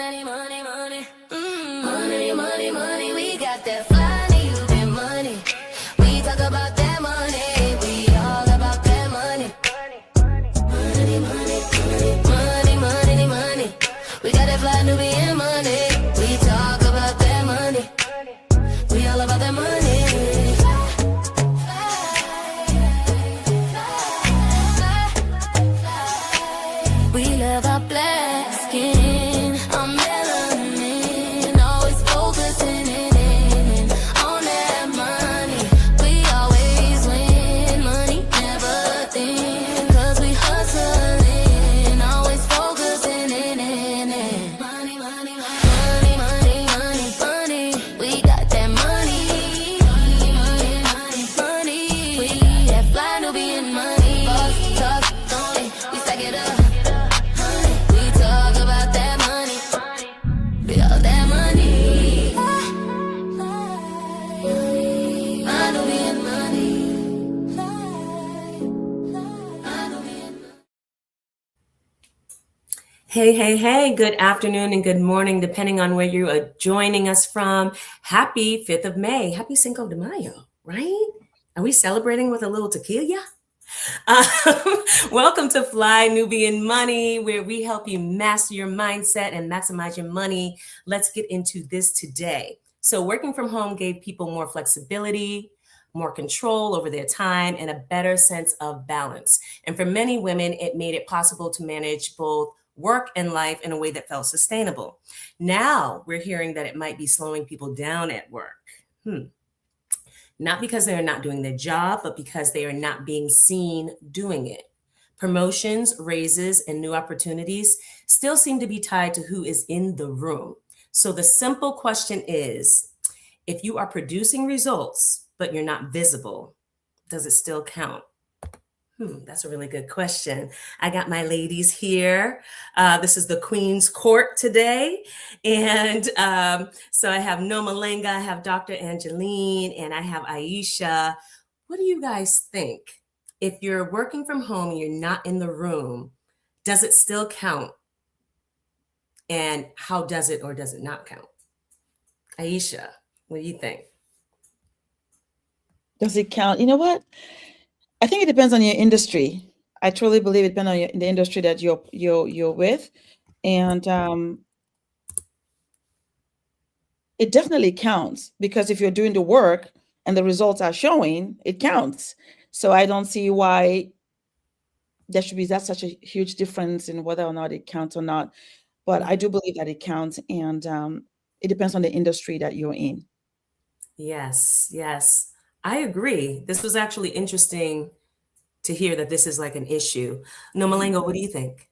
money, money, money. Money, money, money. We got that Fly Nubian money. We talk about that money. We all about that money. Money, money, money, money, money, money. We got that Fly Nubian money. We talk about that money. We all about that money. We love our black skin, our melanin, always focusing in on that money. We always win, money never thin, 'cause we hustling, always focusing in money, money, money, money, money, money. We got that money, money, money, money, money. We that Fly Nubian money. Boss talk, only we stack it up. Hey, hey, hey, good afternoon and good morning, depending on where you are joining us from. Happy 5th of May. Happy Cinco de Mayo, right? Are we celebrating with a little tequila? Welcome to Fly Nubian Money, where we help you master your mindset and maximize your money. Let's get into this today. So working from home gave people more flexibility, more control over their time, and a better sense of balance. And for many women, it made it possible to manage both work and life in a way that felt sustainable. Now we're hearing that it might be slowing people down at work. Not because they are not doing their job, but because they are not being seen doing it. Promotions, raises, and new opportunities still seem to be tied to who is in the room. So the simple question is, if you are producing results, but you're not visible, does it still count? That's a really good question. I got my ladies here. This is the Queen's Court today. And so I have Nomalanga, I have Dr. Angeline, and I have Aisha. What do you guys think? If you're working from home and you're not in the room, does it still count? And how does it or does it not count? Aisha, what do you think? Does it count? You know what? I think it depends on your industry. I truly believe it depends on the industry that you're with, and it definitely counts, because if you're doing the work and the results are showing, it counts. So I don't see why there should be that such a huge difference in whether or not it counts or not. But I do believe that it counts, and it depends on the industry that you're in. Yes, yes. I agree. This was actually interesting to hear that this is like an issue. Nomalanga, what do you think?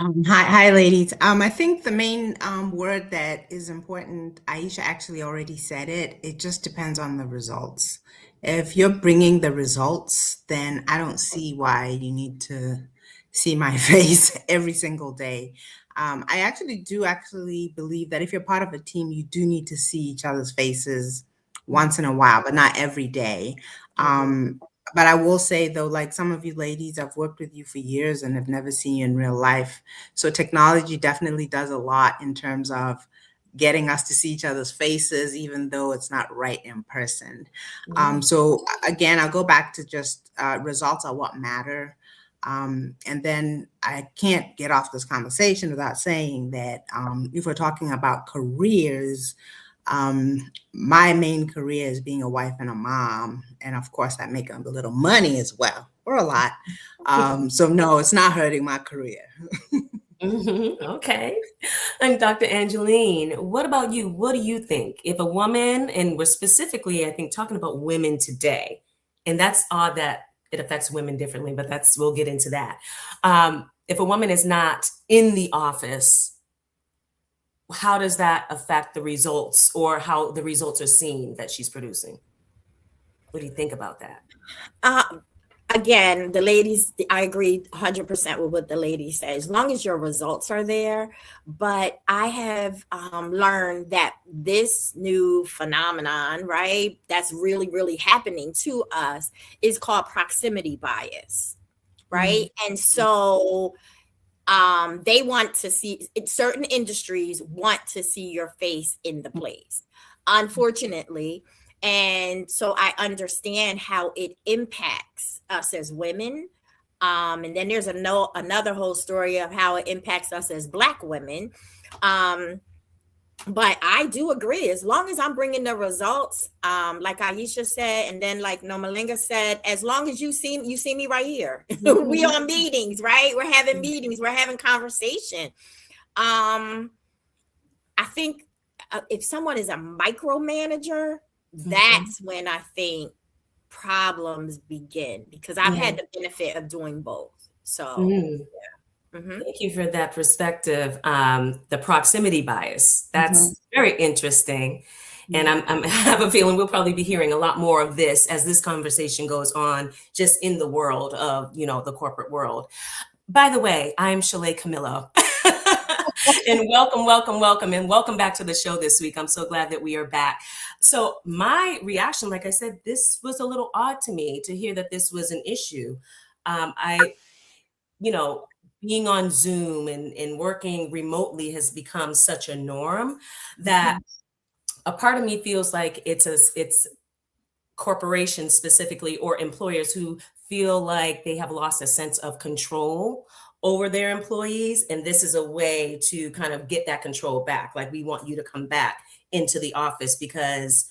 Hi, ladies. I think the main word that is important, Aisha actually already said it. It just depends on the results. If you're bringing the results, then I don't see why you need to see my face every single day. I actually believe that if you're part of a team, you do need to see each other's faces once in a while, but not every day. But I will say, though, like some of you ladies, I've worked with you for years and have never seen you in real life. So technology definitely does a lot in terms of getting us to see each other's faces, even though it's not right in person. So again, I'll go back to just results are what matter. And then I can't get off this conversation without saying that if we're talking about careers, my main career is being a wife and a mom. And of course, that makes a little money as well, or a lot. So no, it's not hurting my career. Okay. And Dr. Angeline, what about you? What do you think? If a woman, and we're specifically, I think, talking about women today, and that's odd that it affects women differently, but we'll get into that. If a woman is not in the office, how does that affect the results, or how the results are seen that she's producing? What do you think about that? Again, the ladies, I agree 100% with what the ladies say, as long as your results are there. But I have learned that this new phenomenon, right, that's really, really happening to us is called proximity bias, right? And so They want to see, certain industries want to see your face in the place, unfortunately. And so I understand how it impacts us as women. And then there's another whole story of how it impacts us as Black women. But I do agree, as long as I'm bringing the results, like Aisha said, and then like Nomalanga said, as long as you see me right here, we on meetings, right? We're having meetings, we're having conversation. I think if someone is a micromanager, that's when I think problems begin, because I've had the benefit of doing both. So Thank you for that perspective. The proximity bias, that's very interesting. And I have a feeling we'll probably be hearing a lot more of this as this conversation goes on, just in the world of, the corporate world. By the way, I'm Shalaye Camillo. And welcome, and welcome back to the show this week. I'm so glad that we are back. So my reaction, like I said, this was a little odd to me to hear that this was an issue. Being on Zoom and working remotely has become such a norm that a part of me feels like it's corporations specifically, or employers who feel like they have lost a sense of control over their employees. And this is a way to kind of get that control back. Like, we want you to come back into the office, because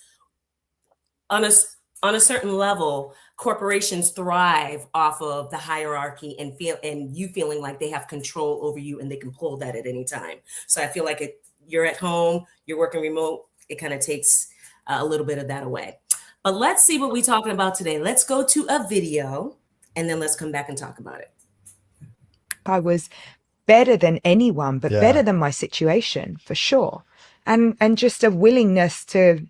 on a certain level, corporations thrive off of the hierarchy and you feeling like they have control over you and they can pull that at any time. So I feel like you're at home, you're working remote, it kind of takes a little bit of that away. But let's see what we're talking about today. Let's go to a video and then let's come back and talk about it. I was better than anyone, but better than my situation, for sure. And just a willingness to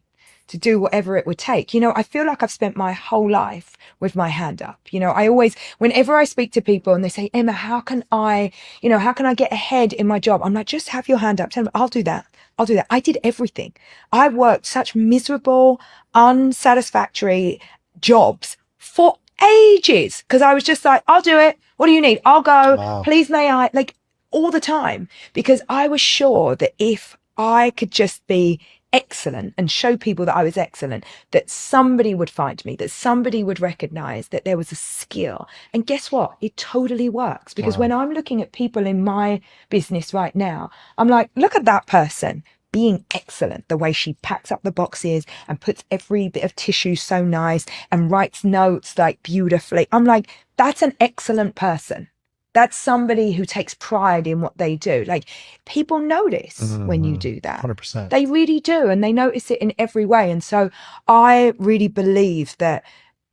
do whatever it would take. I feel like I've spent my whole life with my hand up. I always, whenever I speak to people and they say, Emma, how can I get ahead in my job? I'm like, just have your hand up. Tell them, I'll do that. I did everything. I worked such miserable, unsatisfactory jobs for ages, because I was just like, I'll do it. What do you need? I'll go. Wow. Please, may I? Like, all the time, because I was sure that if I could just be excellent and show people that I was excellent, that somebody would find me, that somebody would recognize that there was a skill. And guess what? It totally works, because when I'm looking at people in my business right now, I'm like, look at that person being excellent, the way she packs up the boxes and puts every bit of tissue so nice and writes notes like beautifully. I'm like, that's an excellent person. That's somebody who takes pride in what they do. Like, people notice when you do that. 100%. They really do. And they notice it in every way. And so I really believe that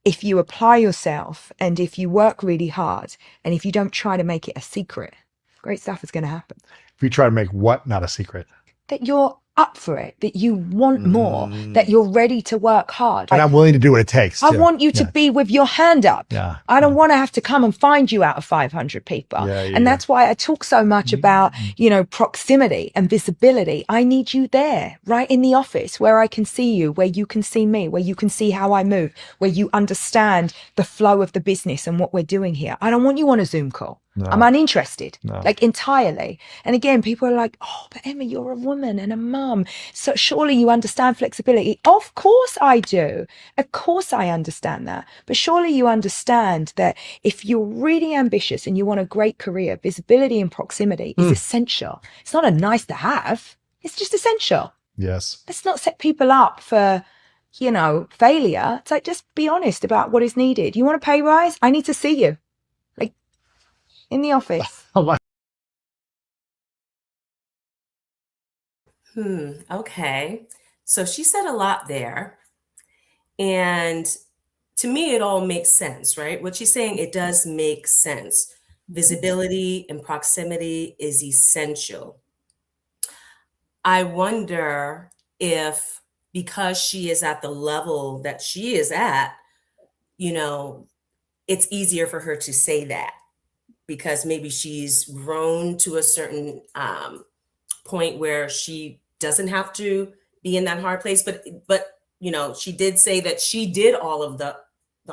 if you apply yourself and if you work really hard and if you don't try to make it a secret, great stuff is going to happen. If you try to make what not a secret? That you're up for it, that you want more, that you're ready to work hard. And I'm willing to do what it takes. I want you to be with your hand up. Yeah. I don't want to have to come and find you out of 500 people. And that's why I talk so much about, proximity and visibility. I need you there, right in the office, where I can see you, where you can see me, where you can see how I move, where you understand the flow of the business and what we're doing here. I don't want you on a Zoom call. No. I'm uninterested, like, entirely. And again, people are like, oh, but Emma, you're a woman and a mum, so surely you understand flexibility. Of course I do. Of course I understand that. But surely you understand that if you're really ambitious and you want a great career, visibility and proximity is essential. It's not a nice to have. It's just essential. Yes. Let's not set people up for, failure. It's like, just be honest about what is needed. You want a pay rise? I need to see you. In the office. Okay. So she said a lot there. And to me, it all makes sense, right? What she's saying, it does make sense. Visibility and proximity is essential. I wonder if, because she is at the level that she is at, it's easier for her to say that, because maybe she's grown to a certain point where she doesn't have to be in that hard place. But she did say that she did all of the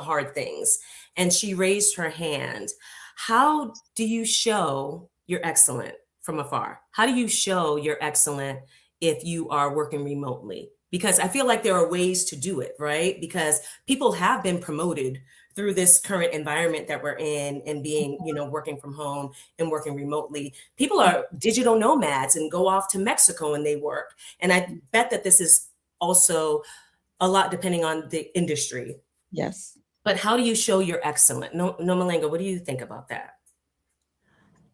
hard things and she raised her hand. How do you show you're excellent from afar? How do you show you're excellent if you are working remotely? Because I feel like there are ways to do it, right? Because people have been promoted through this current environment that we're in and being, working from home and working remotely. People are digital nomads and go off to Mexico and they work. And I bet that this is also a lot depending on the industry. Yes. But how do you show you're excellent? Nomalanga, what do you think about that?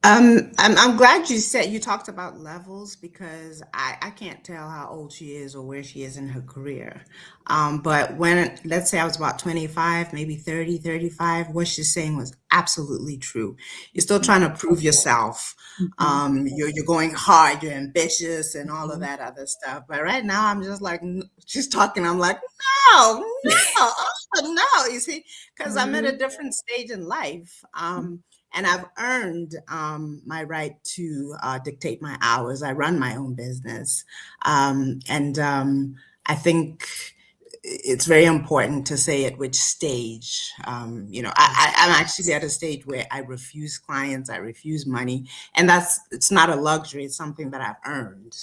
I'm glad you talked about levels, because I can't tell how old she is or where she is in her career. But let's say I was about 25, maybe 30, 35, what she's saying was absolutely true. You're still trying to prove yourself. You're going hard, you're ambitious and all of that other stuff. But right now I'm just like, she's talking, I'm like, no, no, you see, because I'm at a different stage in life. And I've earned my right to dictate my hours. I run my own business. And I think it's very important to say at which stage. I'm actually at a stage where I refuse clients, I refuse money. And it's not a luxury, it's something that I've earned.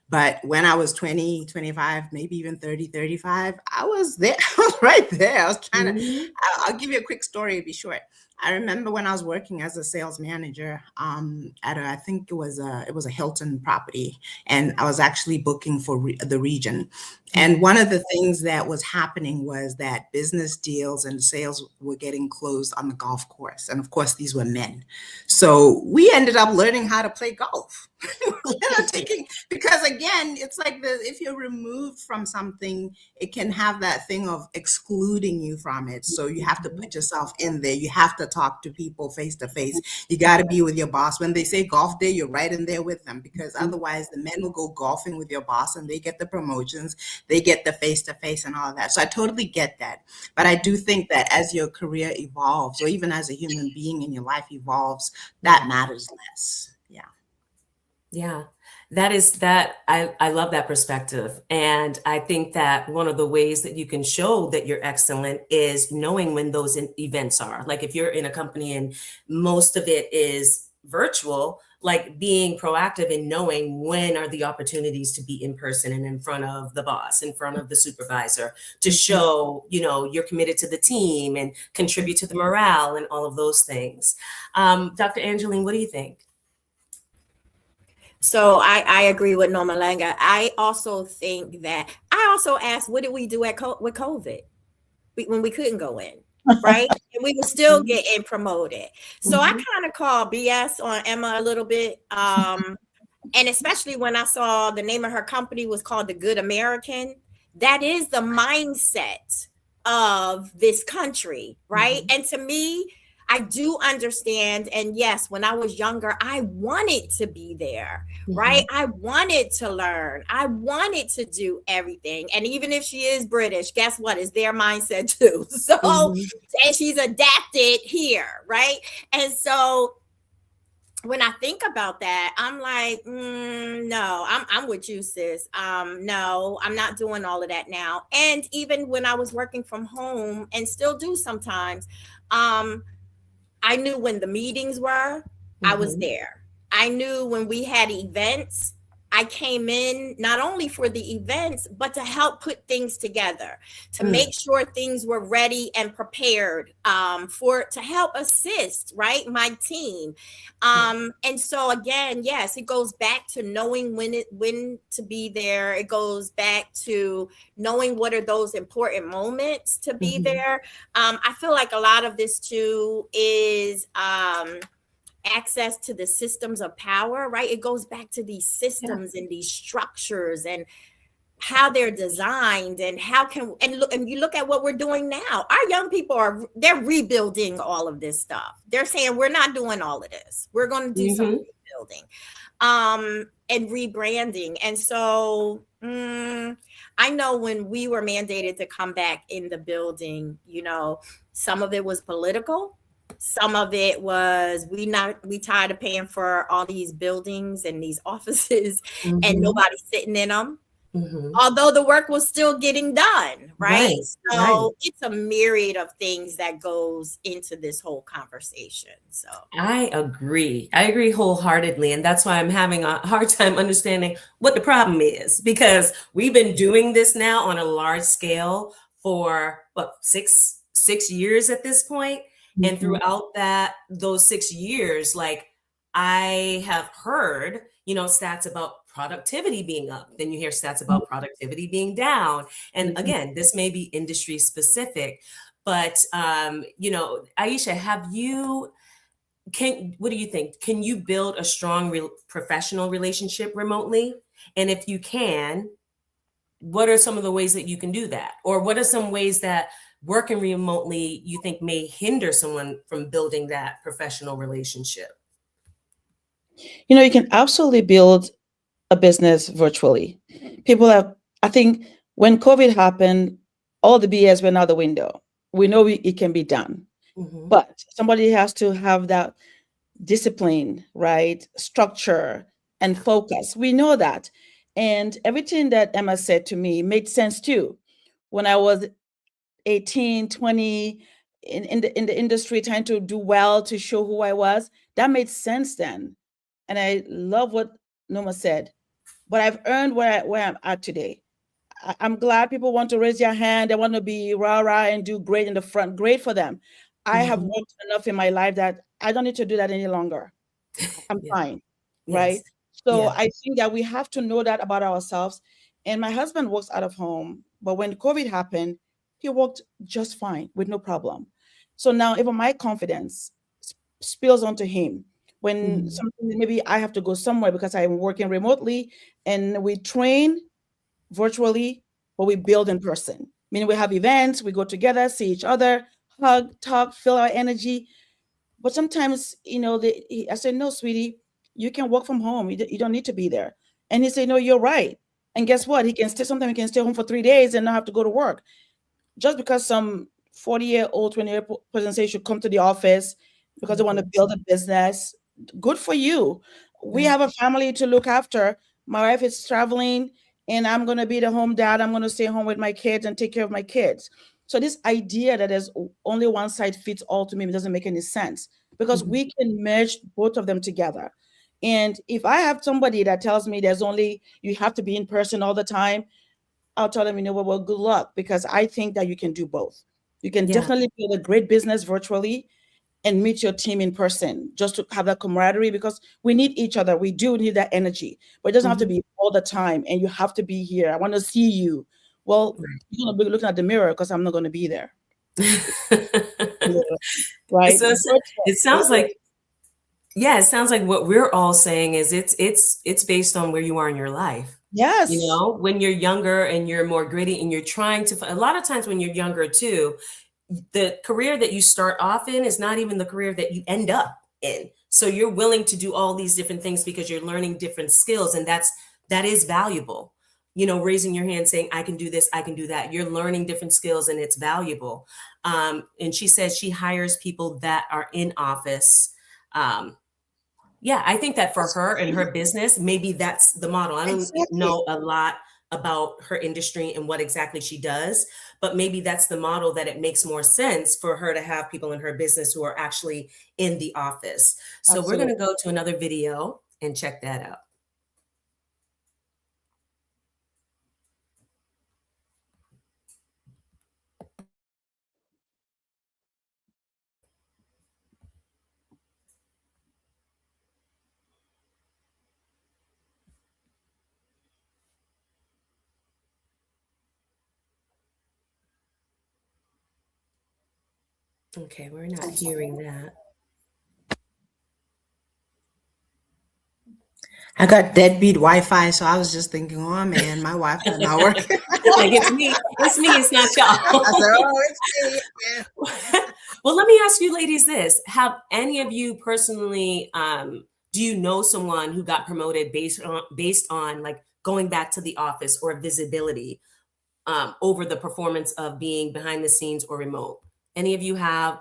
But when I was 20, 25, maybe even 30, 35, I was there. I was right there. I was trying to, I'll give you a quick story to be short. I remember when I was working as a sales manager I think it was a Hilton property, and I was actually booking for the region. And one of the things that was happening was that business deals and sales were getting closed on the golf course. And of course, these were men. So we ended up learning how to play golf. Because again, it's like if you're removed from something, it can have that thing of excluding you from it. So you have to put yourself in there. You have to talk to people face to face. You got to be with your boss. When they say golf day, you're right in there with them, because otherwise the men will go golfing with your boss and they get the promotions, they get the face to face and all of that. So I totally get that. But I do think that as your career evolves, or even as a human being in your life evolves, that matters less. Yeah, I love that perspective. And I think that one of the ways that you can show that you're excellent is knowing when those events are. Like if you're in a company and most of it is virtual, like being proactive in knowing when are the opportunities to be in person and in front of the boss, in front of the supervisor, to show, you're committed to the team and contribute to the morale and all of those things. Dr. Angeline, what do you think? So I agree with Nomalanga. I also think that I also asked, what did we do with COVID when we couldn't go in, right? And we were still getting promoted. So I kind of call BS on Emma a little bit. And especially when I saw the name of her company was called The Good American. That is the mindset of this country, right? And to me, I do understand. And yes, when I was younger, I wanted to be there, right? I wanted to learn. I wanted to do everything. And even if she is British, guess what? It's their mindset too. So, and she's adapted here, right? And so when I think about that, I'm like, no, I'm with you, sis. No, I'm not doing all of that now. And even when I was working from home, and still do sometimes, I knew when the meetings were, I was there. I knew when we had events, I came in not only for the events, but to help put things together, to make sure things were ready and prepared to help assist, right, my team. And so again, yes, it goes back to knowing when to be there. It goes back to knowing what are those important moments to be there. I feel like a lot of this too is access to the systems of power, right? It goes back to these systems and these structures and how they're designed, and and you look at what we're doing now. Our young people they're rebuilding all of this stuff. They're saying we're not doing all of this. We're going to do some rebuilding and rebranding. And so I know when we were mandated to come back in the building, some of it was political. Some of it was we tired of paying for all these buildings and these offices and nobody sitting in them. Mhm. although the work was still getting done, right? Right, So right. it's a myriad of things that goes into this whole conversation. So I agree. I agree wholeheartedly. And that's why I'm having a hard time understanding what the problem is, because we've been doing this now on a large scale for what, six years at this point. And Mhm. throughout those 6 years, like I have heard, stats about productivity being up. Then you hear stats about productivity being down. And Mhm. again, this may be industry specific, but Aisha, what do you think? Can you build a strong professional relationship remotely? And if you can, what are some of the ways that you can do that? Or what are some ways that working remotely you think may hinder someone from building that professional relationship? You can absolutely build a business virtually. People have, I think when COVID happened, all the BS went out the window. We know it can be done, Hmm. but somebody has to have that discipline, right? Structure and focus. We know that. And everything that Emma said to me made sense too. When I was 18, 20, in the industry, trying to do well to show who I was, that made sense then. And I love what Noma said. But I've earned where I'm at today. I'm glad people want to raise their hand. They want to be rah-rah and do great in the front. Great for them. I have Hmm. worked enough in my life that I don't need to do that any longer. I'm Yeah. fine, right? Yes. So Yeah. I think that we have to know that about ourselves. And my husband works out of home, but when COVID happened, he worked just fine with no problem. So now even my confidence spills onto him. When Mhm. something, maybe I have to go somewhere because I'm working remotely, and we train virtually, but we build in person. Meaning we have events, we go together, see each other, hug, talk, feel our energy. But sometimes, I said, no, sweetie, you can work from home. You don't need to be there. And he said, no, you're right. And guess what? Sometimes he can stay home for 3 days and not have to go to work. Just because some 40-year-old, 20-year person say you should come to the office because they want to Mhm. build a business, good for you. We Right. have a family to look after. My wife is traveling, and I'm going to be the home dad. I'm going to stay home with my kids and take care of my kids. So this idea that there's only one side fits all, to me, it doesn't make any sense, because Mhm. we can merge both of them together. And if I have somebody that tells me you have to be in person all the time, I'll tell them, well, good luck, because I think that you can do both. You can Yeah. definitely build a great business virtually and meet your team in person, just to have that camaraderie, because we need each other. We do need that energy, but it doesn't have to Mhm. be all the time. And you have to be here. I want to see you. Well, you're going to be looking at the mirror because I'm not going to be there. Right? So Virtual, it sounds virtual. like, yeah, it sounds like what we're all saying is it's based on where you are in your life. Yes. When you're younger and you're more gritty and you're trying to, a lot of times when you're younger too, the career that you start off in is not even the career that you end up in. So you're willing to do all these different things because you're learning different skills, and that is valuable. Raising your hand saying, I can do this, I can do that. You're learning different skills, and it's valuable. And she says she hires people that are in office. Yeah, I think that for her and her business, maybe that's the model. I don't Exactly. know a lot about her industry and what exactly she does, but maybe that's the model that it makes more sense for her to have people in her business who are actually in the office. So we're going Absolutely. to go to another video and check that out. Okay, we're not hearing that. I got deadbeat Wi-Fi, so I was just thinking, oh man, my Wi-Fi not working. Like it's me, it's not I said, y'all. oh, it's me. Yeah. Well, let me ask you ladies this. Have any of you personally, do you know someone who got promoted based on like going back to the office or visibility over the performance of being behind the scenes or remote? Any of you have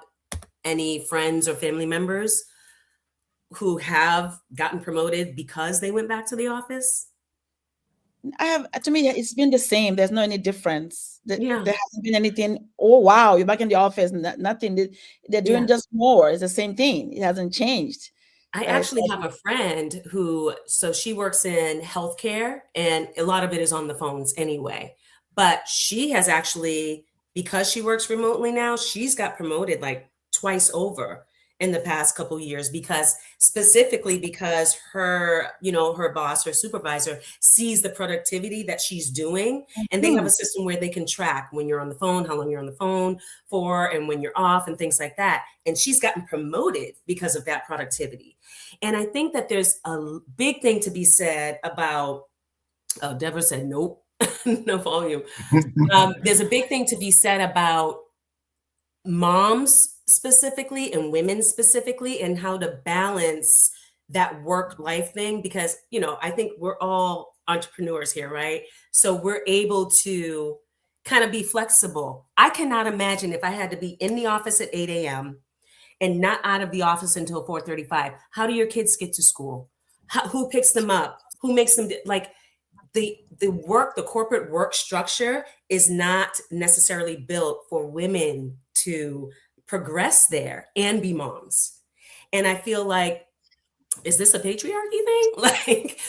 any friends or family members who have gotten promoted because they went back to the office? To me, it's been the same. There's no any difference. Yeah. There hasn't been anything. Oh wow, you're back in the office. Nothing. They're doing Yeah. just more. It's the same thing. It hasn't changed. I Right? actually have a friend who, so she works in healthcare, and a lot of it is on the phones anyway. But she has actually, because she works remotely now, she's got promoted like twice over in the past couple years, because specifically because her, her boss, her supervisor sees the productivity that she's doing, and they have a system where they can track when you're on the phone, how long you're on the phone for, and when you're off and things like that. And she's gotten promoted because of that productivity. And I think that there's a big thing to be said about, oh, Deborah said, nope, no volume. There's a big thing to be said about moms specifically and women specifically, and how to balance that work-life thing, because, I think we're all entrepreneurs here, right? So we're able to kind of be flexible. I cannot imagine if I had to be in the office at 8 a.m. and not out of the office until 4:35. How do your kids get to school? Who picks them up? Who makes them like the corporate work structure is not necessarily built for women to progress there and be moms. And I feel like, is this a patriarchy thing? Like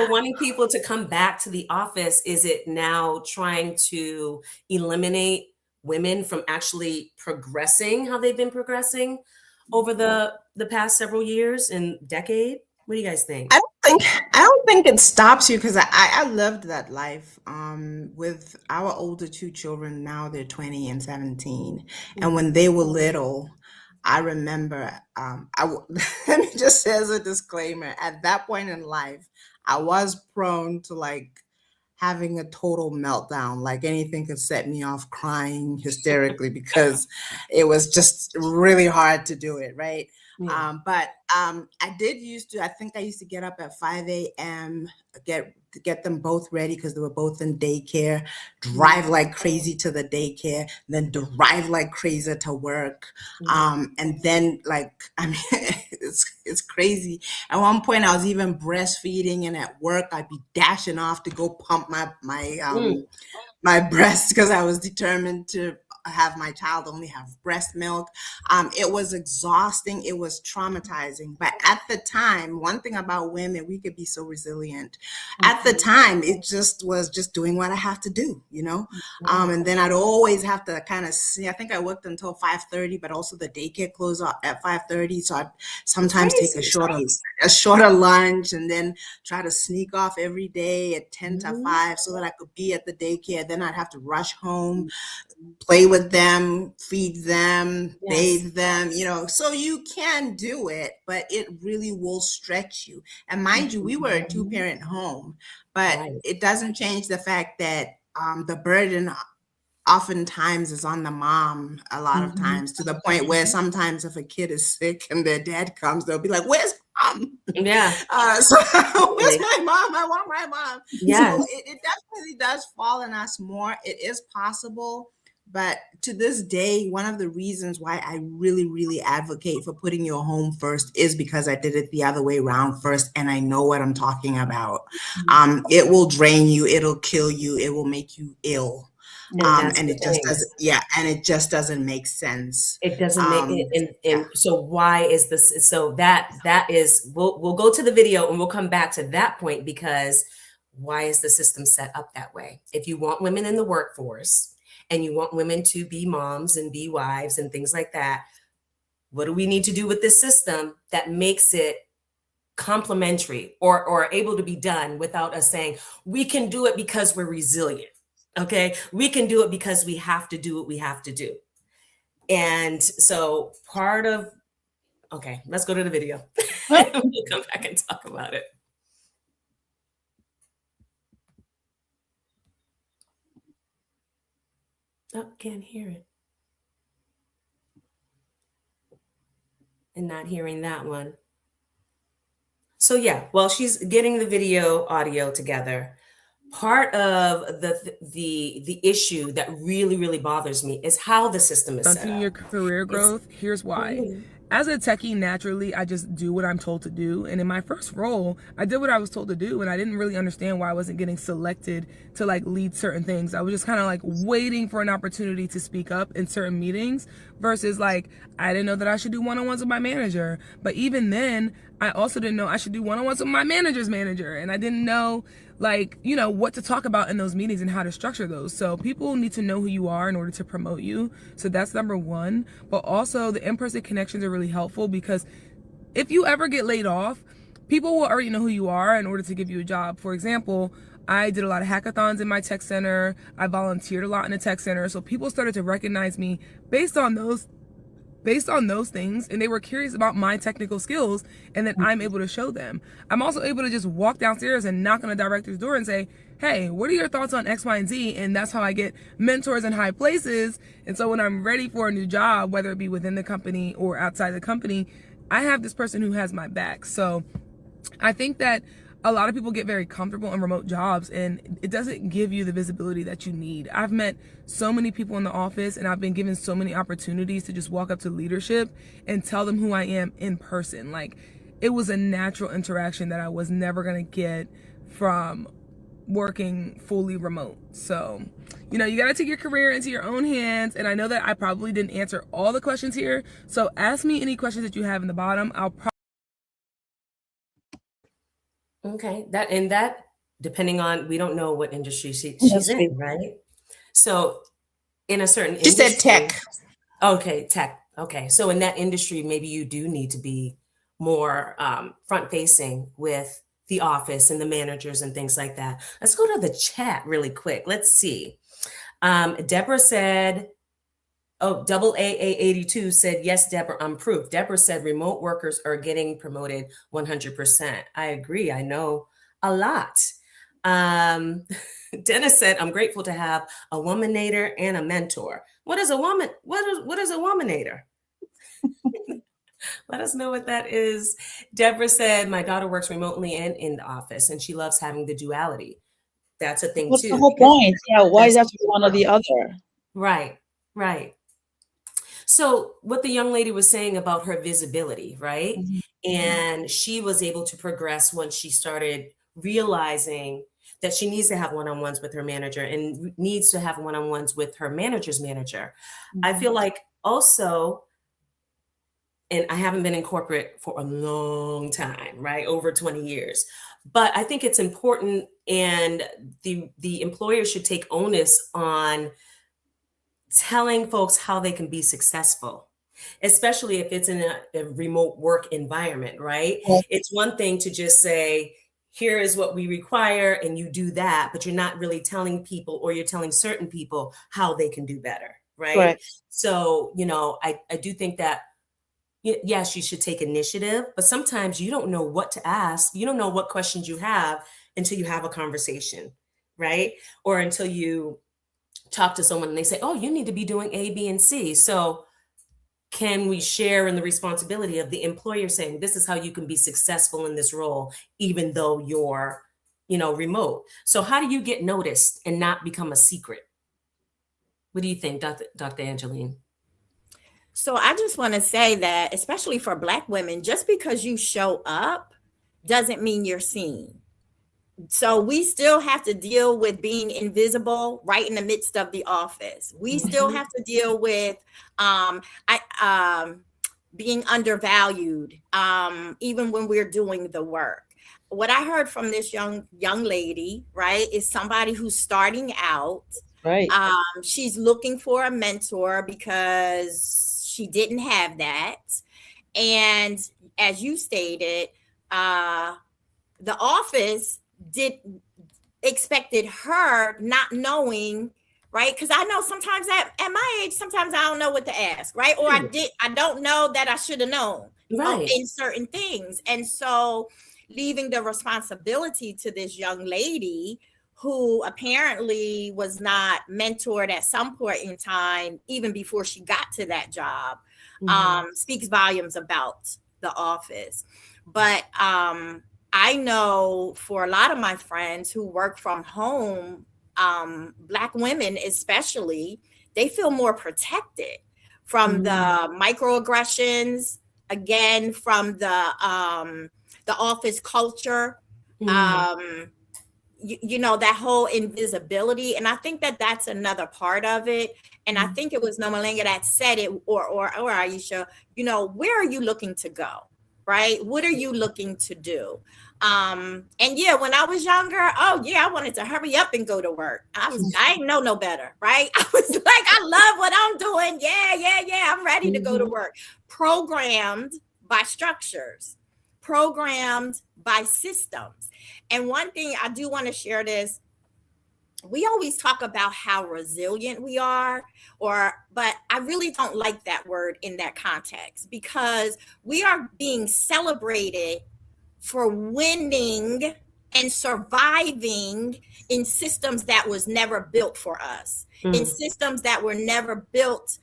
wanting people to come back to the office, is it now trying to eliminate women from actually progressing how they've been progressing over the past several years and decade? What do you guys think? I don't think it stops you, because I loved that life. With our older two children, now they're 20 and 17. And when they were little, I remember, let me just say as a disclaimer, at that point in life, I was prone to like having a total meltdown. Like anything could set me off crying hysterically because it was just really hard to do it, right? Yeah. But I think I used to get up at 5 a.m., get them both ready because they were both in daycare, drive like crazy to the daycare, then drive like crazy to work. And then it's crazy. At one point I was even breastfeeding, and at work I'd be dashing off to go pump my breast because I was determined to have my child only have breast milk. It was exhausting. It was traumatizing. But at the time, one thing about women, we could be so resilient. At the time, it just was just doing what I have to do, and then I'd always have to kind of see. I think I worked until 5:30, but also the daycare closed at 5:30. So I'd sometimes take a shorter lunch, and then try to sneak off every day at 10 to 5 so that I could be at the daycare. Then I'd have to rush home, play with them, feed them, bathe them, so you can do it, but it really will stretch you. And mind you, we were a two-parent home, but it doesn't change the fact that the burden oftentimes is on the mom a lot of times, to the point where sometimes if a kid is sick and their dad comes, they'll be like, where's mom? Yeah. So where's my mom? I want my mom. Yes. So it definitely does fall on us more. It is possible. But to this day, one of the reasons why I really, really advocate for putting your home first is because I did it the other way around first, and I know what I'm talking about. It will drain you. It'll kill you. It will make you ill. And it just doesn't make sense. It doesn't make it. And so why is this? So that is, we'll go to the video and we'll come back to that point, because why is the system set up that way? If you want women in the workforce and you want women to be moms and be wives and things like that, what do we need to do with this system that makes it complementary or able to be done without us saying we can do it because we're resilient? Okay, we can do it because we have to do what we have to do. And so let's go to the video. We'll come back and talk about it. Oh, can't hear it. And not hearing that one. So yeah, while she's getting the video audio together, part of the issue that really, really bothers me is how the system is set Stunting up. your career growth, here's why. as a techie, naturally, I just do what I'm told to do. And in my first role, I did what I was told to do, and I didn't really understand why I wasn't getting selected to like lead certain things. I was just kind of like waiting for an opportunity to speak up in certain meetings versus like, I didn't know that I should do one-on-ones with my manager. But even then, I also didn't know I should do one-on-ones with my manager's manager. And I didn't know like, you know, what to talk about in those meetings and how to structure those. So people need to know who you are in order to promote you. So that's number one. But also the in-person connections are really helpful, because if you ever get laid off, people will already know who you are in order to give you a job. For example, I did a lot of hackathons in my tech center. I volunteered a lot in the tech center. So people started to recognize me based on those things, and they were curious about my technical skills, and then I'm able to show them. I'm also able to just walk downstairs and knock on a director's door and say, hey, what are your thoughts on X, Y, and Z? And that's how I get mentors in high places. And so when I'm ready for a new job, whether it be within the company or outside the company, I have this person who has my back. So I think that a lot of people get very comfortable in remote jobs, and it doesn't give you the visibility that you need. I've met so many people in the office, and I've been given so many opportunities to just walk up to leadership and tell them who I am in person. Like, it was a natural interaction that I was never going to get from working fully remote. So, you know, you got to take your career into your own hands. And I know that I probably didn't answer all the questions here. So ask me any questions that you have in the bottom. Okay, that depending on, we don't know what industry she's in, right? So in a certain She industry, said tech. Okay, tech. Okay, so in that industry, maybe you do need to be more front facing with the office and the managers and things like that. Let's go to the chat really quick. Let's see. Deborah said, oh, double AA82 said, yes, Deborah, I'm proof. Deborah said remote workers are getting promoted 100%. I agree. I know a lot. Dennis said, I'm grateful to have a womanator and a mentor. What is a woman? What is a womanator? Let us know what that is. Deborah said, my daughter works remotely and in the office, and she loves having the duality. That's a thing What's too. the whole point? Yeah, why is that one or the other? Right, right. So what the young lady was saying about her visibility, right? Mm-hmm. And she was able to progress once she started realizing that she needs to have one-on-ones with her manager and needs to have one-on-ones with her manager's manager. Mm-hmm. I feel like also, and I haven't been in corporate for a long time, right? Over 20 years. But I think it's important, and the employer should take onus on telling folks how they can be successful, especially if it's in a remote work environment, right? Yeah. It's one thing to just say, here is what we require, and you do that, but you're not really telling people, or you're telling certain people how they can do better, right? Right. So, you know, I do think that, yes, you should take initiative, but sometimes you don't know what to ask. You don't know what questions you have until you have a conversation, right? Or until you talk to someone and they say, oh, you need to be doing A, B, and C. So can we share in the responsibility of the employer saying, this is how you can be successful in this role, even though you're, you know, remote? So how do you get noticed and not become a secret? What do you think, Dr. Angeline? So I just want to say that, especially for Black women, just because you show up doesn't mean you're seen. So we still have to deal with being invisible right in the midst of the office. We still have to deal with being undervalued, even when we're doing the work. What I heard from this young lady, right, is somebody who's starting out. Right. She's looking for a mentor because she didn't have that. And as you stated, the office expected her not knowing, right? Because I know sometimes at my age, sometimes I don't know what to ask, right? Or I don't know that I should have known, right, in certain things. And so leaving the responsibility to this young lady who apparently was not mentored at some point in time, even before she got to that job, speaks volumes about the office. But I know for a lot of my friends who work from home, Black women especially, they feel more protected from the microaggressions again, from the office culture. You know, that whole invisibility, and I think that that's another part of it. And I think it was Nomalanga that said it, or Aisha, you know, where are you looking to go, right? What are you looking to do? And yeah, when I was younger, oh yeah, I wanted to hurry up and go to work. I didn't know no better, right? I was like, I love what I'm doing. Yeah, I'm ready to go to work. Programmed by structures, programmed by systems. And one thing I do want to share this, we always talk about how resilient we are, but I really don't like that word in that context, because we are being celebrated for winning and surviving in systems that was never built for us, in systems that were never built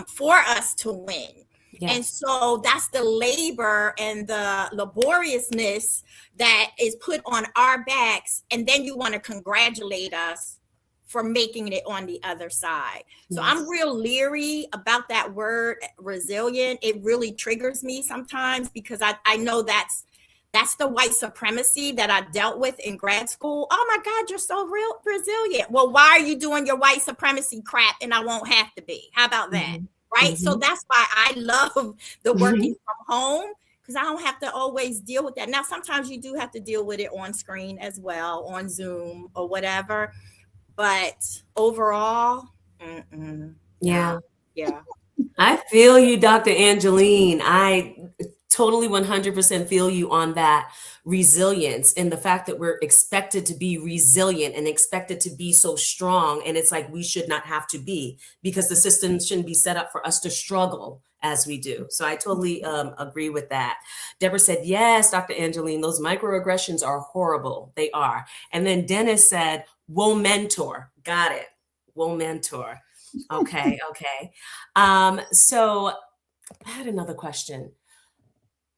for us to win. Yes. And so that's the labor and the laboriousness that is put on our backs. And then you want to congratulate us for making it on the other side. So yes. I'm real leery about that word resilient. It really triggers me sometimes, because I know that's the white supremacy that I dealt with in grad school. Oh my God, you're so resilient. Well, why are you doing your white supremacy crap and I won't have to be? How about that? Right? So that's why I love the working from home, because I don't have to always deal with that. Now, sometimes you do have to deal with it on screen as well, on Zoom or whatever. But overall, yeah. I feel you, Dr. Angeline. I totally 100% feel you on that resilience, and the fact that we're expected to be resilient and expected to be so strong. And it's like, we should not have to be, because the system shouldn't be set up for us to struggle as we do. So I totally agree with that. Deborah said, yes, Dr. Angeline, those microaggressions are horrible. They are. And then Dennis said, "Whoa, mentor." Got it. Whoa, mentor. Okay. So I had another question.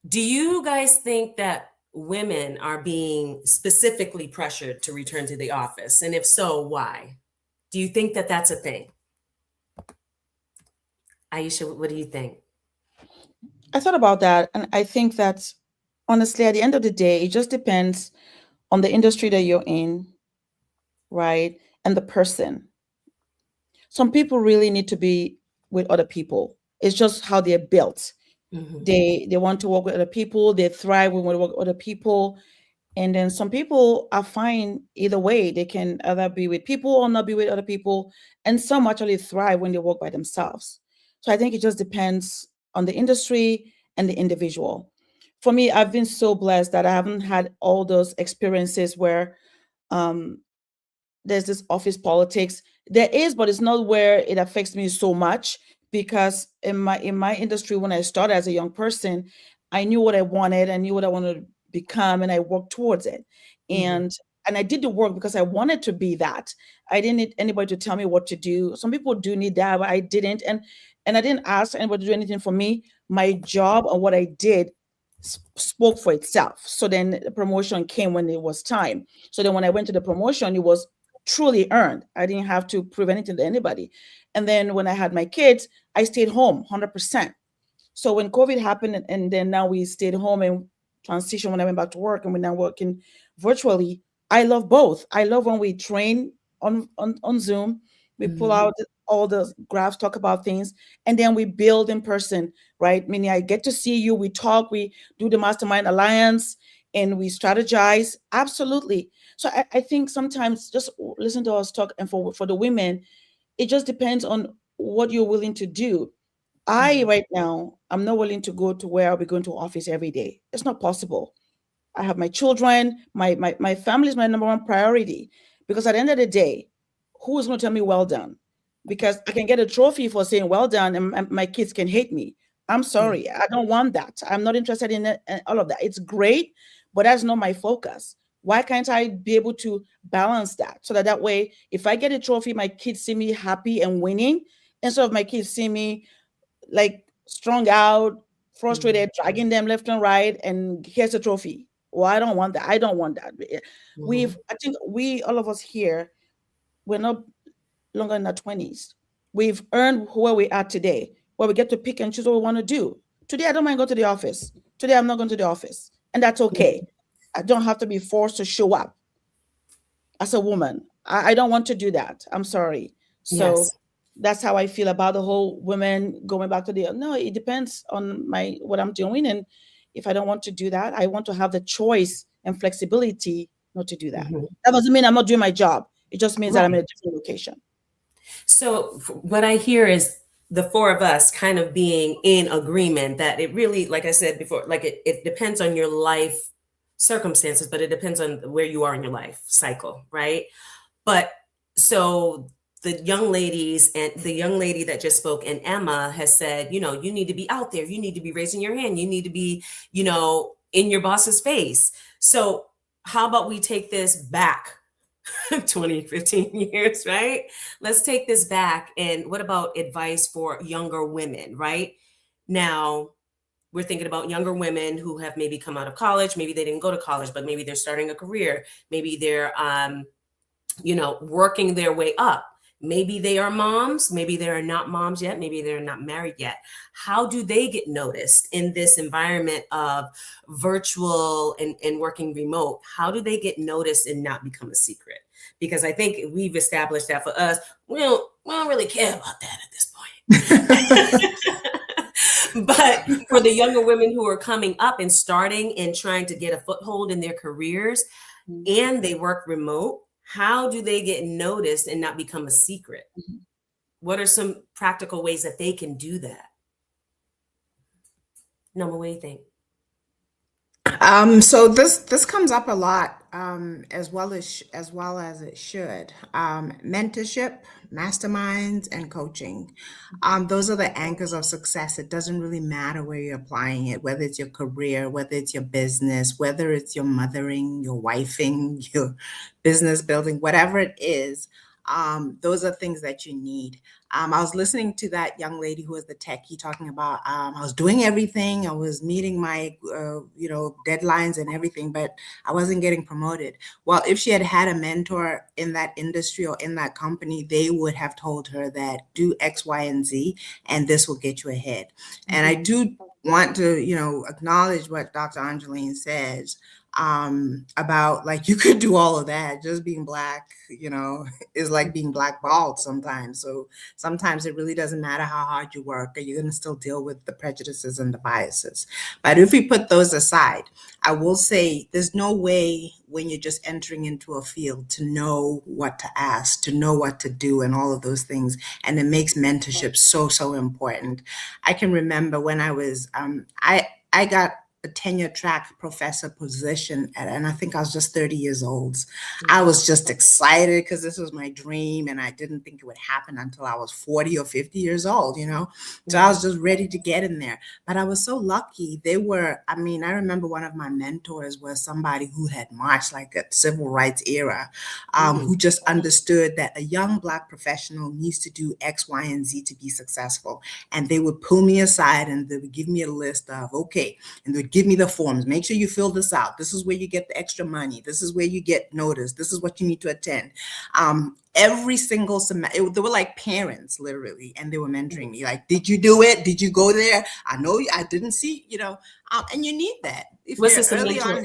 Do you guys think that women are being specifically pressured to return to the office? And if so, why? Do you think that that's a thing? Aisha, what do you think? I thought about that, and I think that honestly, at the end of the day, it just depends on the industry that you're in, right? And the person. Some people really need to be with other people. It's just how they're built. They want to work with other people. They thrive when they work with other people. And then some people are fine either way. They can either be with people or not be with other people. And some actually thrive when they work by themselves. So I think it just depends on the industry and the individual. For me, I've been so blessed that I haven't had all those experiences where there's this office politics. There is, but it's not where it affects me so much, because in my industry, when I started as a young person, I knew what I wanted. I knew what I wanted to become, and I worked towards it. And I did the work because I wanted to be that. I didn't need anybody to tell me what to do. Some people do need that, but I didn't. And I didn't ask anybody to do anything for me. My job and what I did spoke for itself. So then the promotion came when it was time. So then when I went to the promotion, it was truly earned. I didn't have to prove anything to anybody. And then when I had my kids, I stayed home 100%. So when COVID happened, and then now we stayed home and transition when I went back to work, and we're now working virtually, I love both. I love when we train on Zoom, we pull out all the graphs, talk about things, and then we build in person, right? Meaning I get to see you, we talk, we do the Mastermind Alliance, and we strategize. Absolutely. So I think sometimes just listen to us talk, and for the women, it just depends on what you're willing to do. Right now, I'm not willing to go to where I'll be going to office every day. It's not possible. I have my children, my family is my number one priority, because at the end of the day, who is going to tell me well done? Because I can get a trophy for saying well done, and my kids can hate me. I'm sorry. I don't want that. I'm not interested in it, and all of that. It's great, but that's not my focus. Why can't I be able to balance that, so that way, if I get a trophy, my kids see me happy and winning, instead of my kids see me like strung out, frustrated, dragging them left and right, and here's a trophy. Well, I don't want that. I don't want that. I think all of us here, we're not longer in our 20s. We've earned where we are today, where we get to pick and choose what we want to do. Today, I don't mind going to the office. Today, I'm not going to the office. And that's okay. I don't have to be forced to show up as a woman. I don't want to do that. I'm sorry. So Yes. that's how I feel about the whole women going back to the, no, it depends on what I'm doing. And if I don't want to do that, I want to have the choice and flexibility not to do that. That doesn't mean I'm not doing my job. It just means that I'm in a different location. So what I hear is the four of us kind of being in agreement that it really, like I said before, like it depends on your life circumstances, but it depends on where you are in your life cycle, right? But so the young ladies and the young lady that just spoke and Emma has said, you know, you need to be out there. You need to be raising your hand. You need to be, you know, in your boss's face. So how about we take this back 20, 15 years, right? Let's take this back. And what about advice for younger women, right? Now, we're thinking about younger women who have maybe come out of college. Maybe they didn't go to college, but maybe they're starting a career. Maybe they're, you know, working their way up. Maybe they are moms. Maybe they are not moms yet. Maybe they're not married yet. How do they get noticed in this environment of virtual and working remote? How do they get noticed and not become a secret? Because I think we've established that for us, we don't really care about that at this point. But for the younger women who are coming up and starting and trying to get a foothold in their careers and they work remote, how do they get noticed and not become a secret? What are some practical ways that they can do that? Noma, what do you think? So this comes up a lot, as well as it should. Mentorship, masterminds, and coaching. Those are the anchors of success. It doesn't really matter where you're applying it, whether it's your career, whether it's your business, whether it's your mothering, your wifing, your business building, whatever it is. Those are things that you need. I was listening to that young lady who was the techie talking about, I was doing everything. I was meeting my, deadlines and everything, but I wasn't getting promoted. Well, if she had had a mentor in that industry or in that company, they would have told her that do X, Y, and Z, and this will get you ahead. And I do want to, acknowledge what Dr. Angeline says. About like you could do all of that, just being Black, is like being blackballed sometimes. So sometimes it really doesn't matter how hard you work, you're going to still deal with the prejudices and the biases. But if we put those aside, I will say there's no way when you're just entering into a field to know what to ask, to know what to do, and all of those things. And it makes mentorship so important. I can remember when I was, I got a tenure track professor position and I think I was just 30 years old. I was just excited because this was my dream and I didn't think it would happen until I was 40 or 50 years old, So I was just ready to get in there. But I was so lucky. I remember one of my mentors was somebody who had marched like a civil rights era, who just understood that a young Black professional needs to do X, Y, and Z to be successful. And they would pull me aside and they would give me a list of, okay, and they'd give me the forms. Make sure you fill this out. This is where you get the extra money. This is where you get notice. This is what you need to attend. Every single semester, they were like parents, literally, and they were mentoring me. Like, did you do it? Did you go there? I know I didn't see, and you need that. Was this a mentor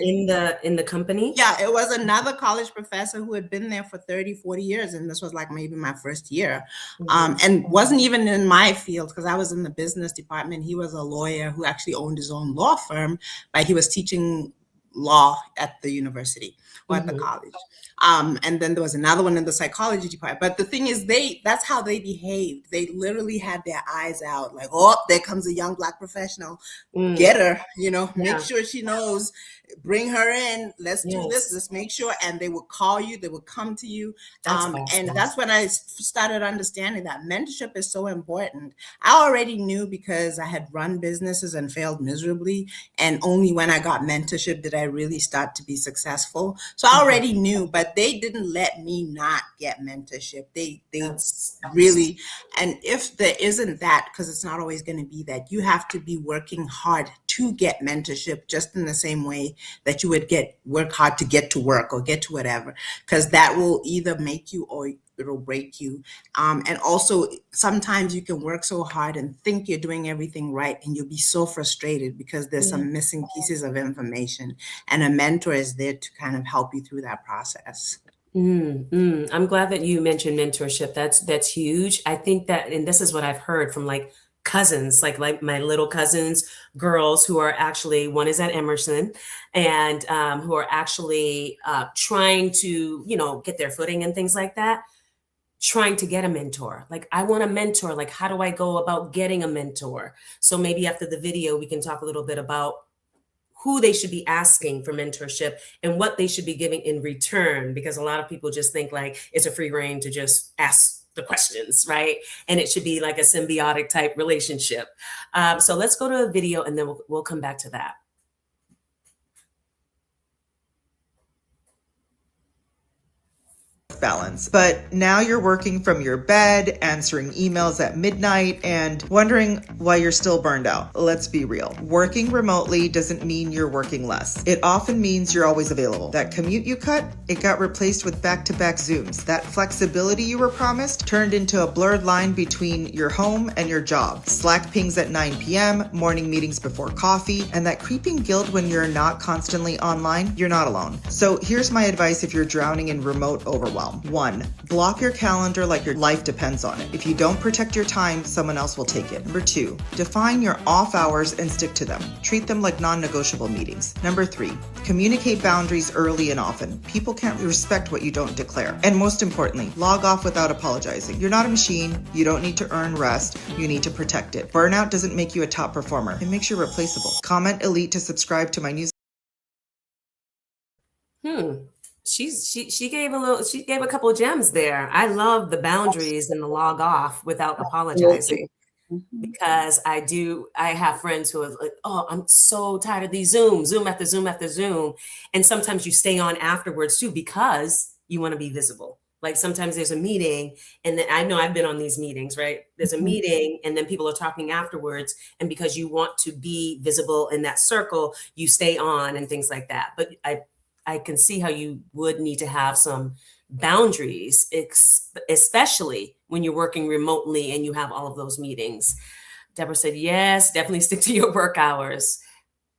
in the company? Yeah, it was another college professor who had been there for 30, 40 years. And this was like maybe my first year. And wasn't even in my field because I was in the business department. He was a lawyer who actually owned his own law firm, but he was teaching law at the university or at the college. And then there was another one in the psychology department. But the thing is, that's how they behaved. They literally had their eyes out like, oh, there comes a young Black professional. Get her, make sure she knows, bring her in. Let's do this. Let's make sure. And they would call you. They would come to you. And that's when I started understanding that mentorship is so important. I already knew because I had run businesses and failed miserably. And only when I got mentorship did I really start to be successful. So I already knew, but they didn't let me not get mentorship. They really, and if there isn't that, because it's not always going to be that, you have to be working hard to get mentorship just in the same way that you would work hard to get to work or get to whatever, because that will either make you or it'll break you. And also sometimes you can work so hard and think you're doing everything right, and you'll be so frustrated because there's some missing pieces of information, and a mentor is there to kind of help you through that process. I'm glad that you mentioned mentorship. That's huge. I think that, and this is what I've heard from like cousins, like my little cousins, girls who are actually, one is at Emerson, and who are actually trying to, get their footing and things like that, trying to get a mentor. Like, I want a mentor. Like, how do I go about getting a mentor? So maybe after the video, we can talk a little bit about who they should be asking for mentorship and what they should be giving in return, because a lot of people just think like it's a free reign to just ask the questions, right? And it should be like a symbiotic type relationship. So let's go to a video and then we'll come back to that. Balance. But now you're working from your bed, answering emails at midnight, and wondering why you're still burned out. Let's be real. Working remotely doesn't mean you're working less. It often means you're always available. That commute you cut, it got replaced with back-to-back Zooms. That flexibility you were promised turned into a blurred line between your home and your job. Slack pings at 9 p.m., morning meetings before coffee, and that creeping guilt when you're not constantly online. You're not alone. So here's my advice if you're drowning in remote overwhelm. 1, block your calendar like your life depends on it. If you don't protect your time, someone else will take it. Number 2, define your off hours and stick to them. Treat them like non-negotiable meetings. Number 3, communicate boundaries early and often. People can't respect what you don't declare. And most importantly, log off without apologizing. You're not a machine. You don't need to earn rest. You need to protect it. Burnout doesn't make you a top performer. It makes you replaceable. Comment elite to subscribe to my news. She gave a couple of gems there. I love the boundaries and the log off without apologizing, because I have friends who are like, oh, I'm so tired of these Zoom after Zoom after Zoom. And sometimes you stay on afterwards too, because you want to be visible. Like sometimes there's a meeting, and then I know I've been on these meetings, right? There's a meeting and then people are talking afterwards. And because you want to be visible in that circle, you stay on and things like that. But I can see how you would need to have some boundaries, especially when you're working remotely and you have all of those meetings. Deborah said, yes, definitely stick to your work hours.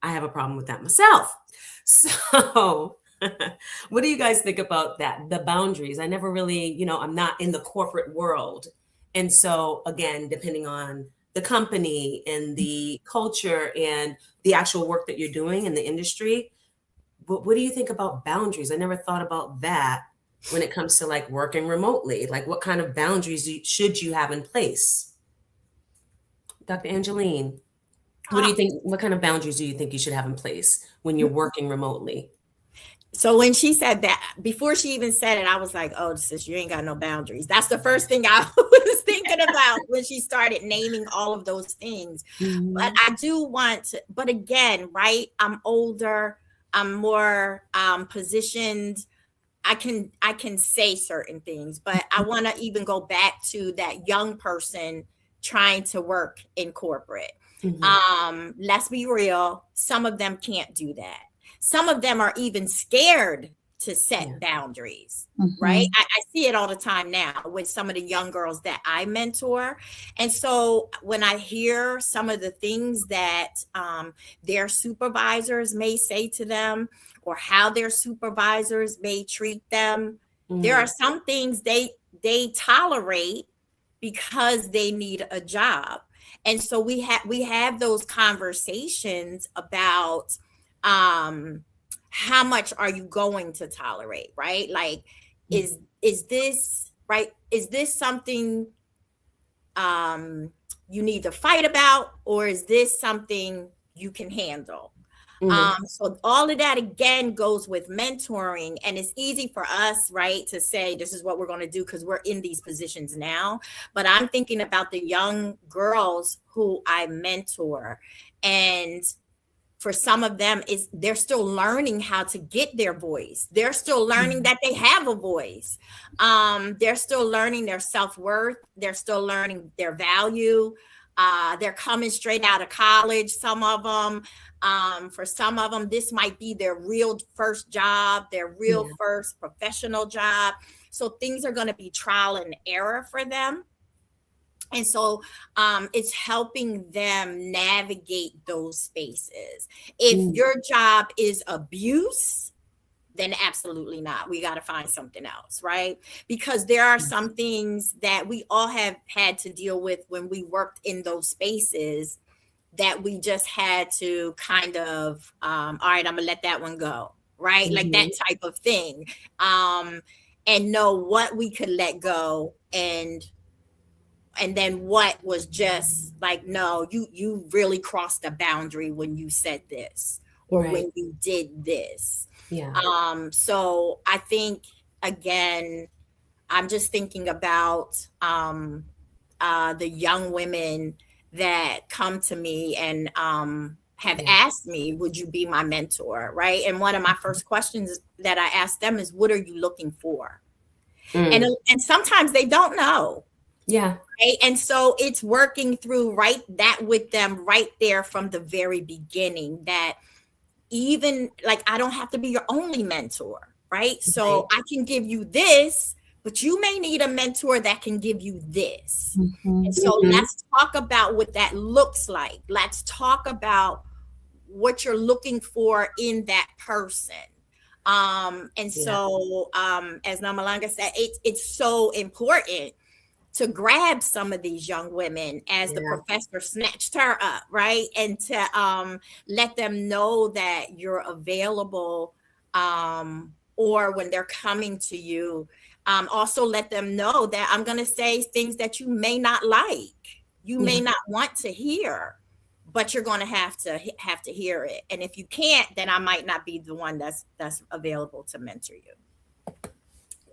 I have a problem with that myself. So what do you guys think about that? The boundaries. I never really, I'm not in the corporate world. And so again, depending on the company and the culture and the actual work that you're doing in the industry, what do you think about boundaries? I never thought about that when it comes to like working remotely. Like, what kind of boundaries should you have in place? Dr. Angeline, what do you think? What kind of boundaries do you think you should have in place when you're working remotely? So when she said that, before she even said it, I was like, oh, sis, you ain't got no boundaries. That's the first thing I was thinking about when she started naming all of those things. But I do want to, but again, right, I'm older. I'm more positioned. I can say certain things, but I want to even go back to that young person trying to work in corporate. Let's be real. Some of them can't do that. Some of them are even scared to set boundaries, right? I see it all the time now with some of the young girls that I mentor. And so when I hear some of the things that their supervisors may say to them, or how their supervisors may treat them, there are some things they tolerate because they need a job. And so we have those conversations about how much are you going to tolerate, right? Like, is this right? Is this something you need to fight about, or is this something you can handle? So all of that again goes with mentoring, and it's easy for us, right, to say this is what we're going to do because we're in these positions now. But I'm thinking about the young girls who I mentor, and for some of them, they're still learning how to get their voice. They're still learning that they have a voice. They're still learning their self-worth. They're still learning their value. They're coming straight out of college, some of them. For some of them, this might be their real first job, their real first professional job. So things are going to be trial and error for them. And so it's helping them navigate those spaces. If your job is abuse, then absolutely not. We got to find something else, right? Because there are some things that we all have had to deal with when we worked in those spaces that we just had to kind of, all right, I'm gonna let that one go, right? Like that type of thing. And know what we could let go and then what was just like, no, you really crossed the boundary when you said this or when you did this. So I think, again, I'm just thinking about the young women that come to me and have asked me, would you be my mentor, right? And one of my first questions that I ask them is, what are you looking for? And sometimes they don't know. Right. And so it's working through that with them right there from the very beginning, that even like, I don't have to be your only mentor, right? So I can give you this, but you may need a mentor that can give you this. And so let's talk about what that looks like. Let's talk about what you're looking for in that person. And so as Nomalanga said, it's so important to grab some of these young women as the professor snatched her up, right? And to let them know that you're available, or when they're coming to you, also let them know that I'm going to say things that you may not like, you may not want to hear, but you're going to have to hear it. And if you can't, then I might not be the one that's available to mentor you.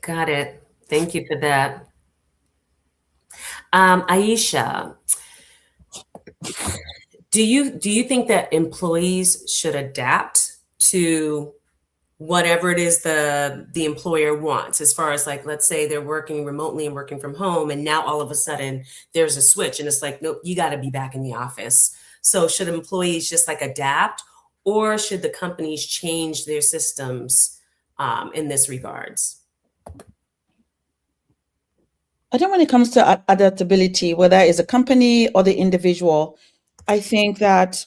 Got it. Thank you for that. Aisha, do you think that employees should adapt to whatever it is the employer wants, as far as like, let's say they're working remotely and working from home, and now all of a sudden there's a switch and it's like, nope, you got to be back in the office. So should employees just like adapt, or should the companies change their systems in this regards? I think when it comes to adaptability, whether it's a company or the individual, I think that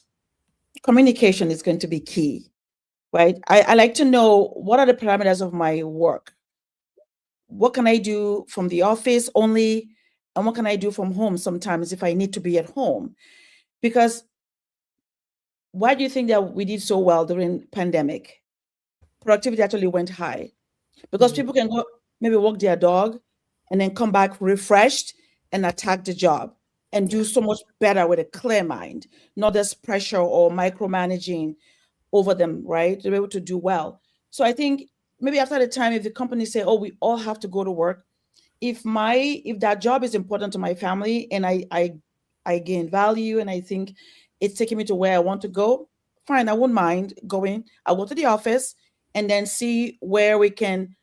communication is going to be key, right? I like to know, what are the parameters of my work? What can I do from the office only? And what can I do from home sometimes if I need to be at home? Because why do you think that we did so well during pandemic? Productivity actually went high because people can go maybe walk their dog and then come back refreshed and attack the job and do so much better with a clear mind, not this pressure or micromanaging over them, right? They're able to do well. So I think maybe after the time, if the company say, oh, we all have to go to work, if that job is important to my family and I gain value and I think it's taking me to where I want to go, fine, I won't mind going. I'll go to the office and then see where we can,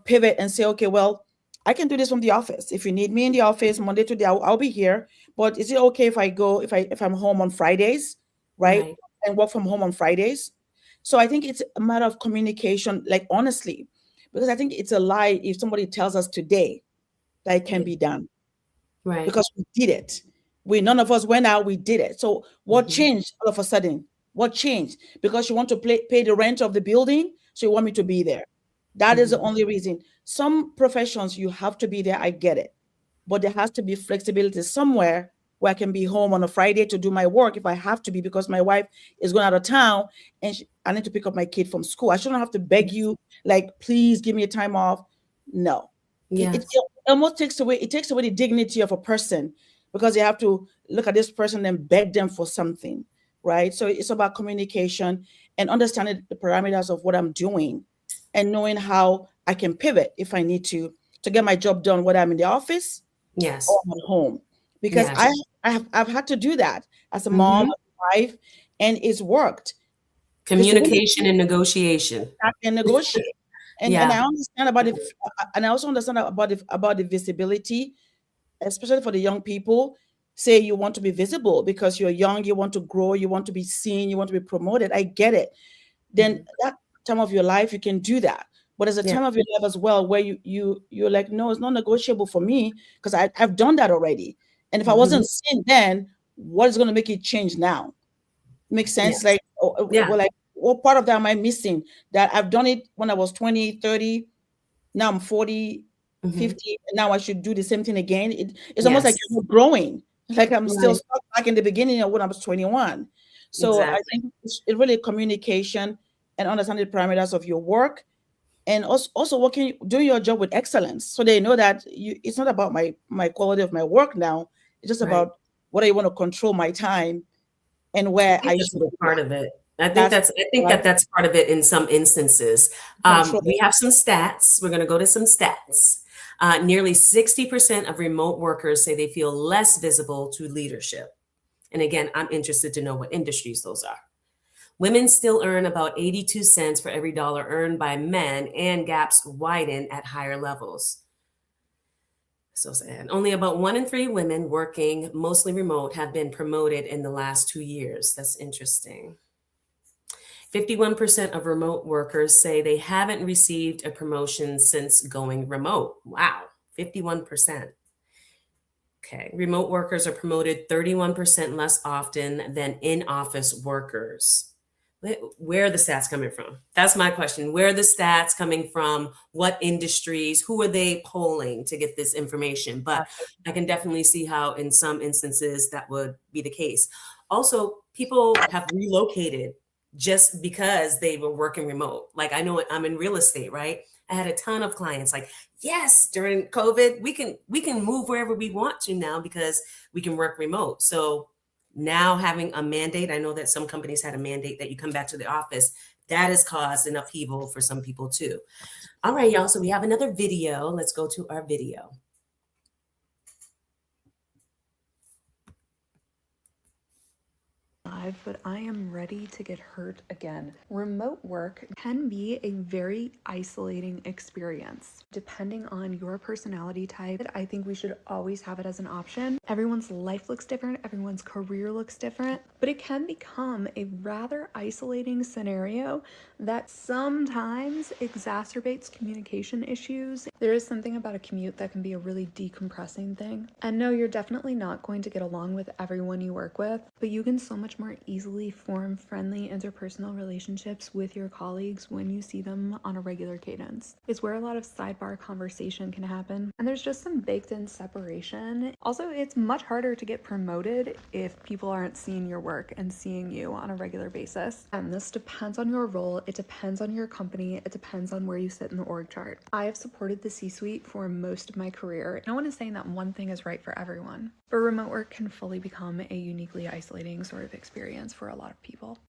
pivot and say, okay, well, I can do this from the office. If you need me in the office Monday to Day, I'll be here. But is it okay if I go, if I'm home on Fridays, right? And work from home on Fridays? So I think it's a matter of communication, like honestly, because I think it's a lie if somebody tells us today that it can be done. Right. Because we did it. None of us went out, we did it. So what changed all of a sudden? What changed? Because you want to pay the rent of the building, so you want me to be there. That is the only reason. Some professions, you have to be there, I get it. But there has to be flexibility somewhere where I can be home on a Friday to do my work if I have to be, because my wife is going out of town and I need to pick up my kid from school. I shouldn't have to beg you, like, please give me a time off. No. It almost takes away the dignity of a person, because you have to look at this person and beg them for something, right? So it's about communication and understanding the parameters of what I'm doing and knowing how I can pivot if I need to get my job done, whether I'm in the office or at home. Because I've had to do that as a mom, a wife, and it's worked. Communication and negotiation. I can negotiate. And I understand about it, and I also understand about the visibility, especially for the young people. say you want to be visible because you're young, you want to grow, you want to be seen, you want to be promoted. I get it. Then that time of your life, you can do that. But there's a time of your life as well where you're like, no, it's not negotiable for me because I've done that already. And if I wasn't seen then, what is going to make it change now? Makes sense? Like, well, like, what part of that am I missing? That I've done it when I was 20, 30, now I'm 40, 50, and now I should do the same thing again. It's almost like you're not growing. Like I'm still stuck back in the beginning of when I was 21. So I think it's really communication and understanding the parameters of your work, and also doing your job with excellence. So they know that it's not about my quality of my work now. It's just about whether you want to control my time and where I should be part of it. I think that's part of it in some instances. We have some stats. We're going to go to some stats. Nearly 60% of remote workers say they feel less visible to leadership. And again, I'm interested to know what industries those are. Women still earn about 82 cents for every dollar earned by men, and gaps widen at higher levels. So sad. Only about 1 in 3 women working mostly remote have been promoted in the last 2 years. That's interesting. 51% of remote workers say they haven't received a promotion since going remote. Wow, 51%. Okay, remote workers are promoted 31% less often than in-office workers. Where are the stats coming from? That's my question. Where are the stats coming from? What industries? Who are they polling to get this information? But I can definitely see how in some instances that would be the case. Also, people have relocated just because they were working remote. Like I know I'm in real estate, right? I had a ton of clients like, yes, during COVID, we can move wherever we want to now because we can work remote. So now having a mandate, I know that some companies had a mandate that you come back to the office. That has caused an upheaval for some people too. All right, y'all. So we have another video. Let's go to our video. But I am ready to get hurt again. Remote work can be a very isolating experience. Depending on your personality type, I think we should always have it as an option. Everyone's life looks different, everyone's career looks different, but it can become a rather isolating scenario that sometimes exacerbates communication issues. There is something about a commute that can be a really decompressing thing. And no, you're definitely not going to get along with everyone you work with, but you can so much more easily form friendly interpersonal relationships with your colleagues when you see them on a regular cadence. It's where a lot of sidebar conversation can happen, and there's just some baked in separation. Also, it's much harder to get promoted if people aren't seeing your work and seeing you on a regular basis. And this depends on your role, it depends on your company, it depends on where you sit in the org chart. I have supported the C-suite for most of my career. No one is saying that one thing is right for everyone, but remote work can fully become a uniquely isolating sort of experience for a lot of people.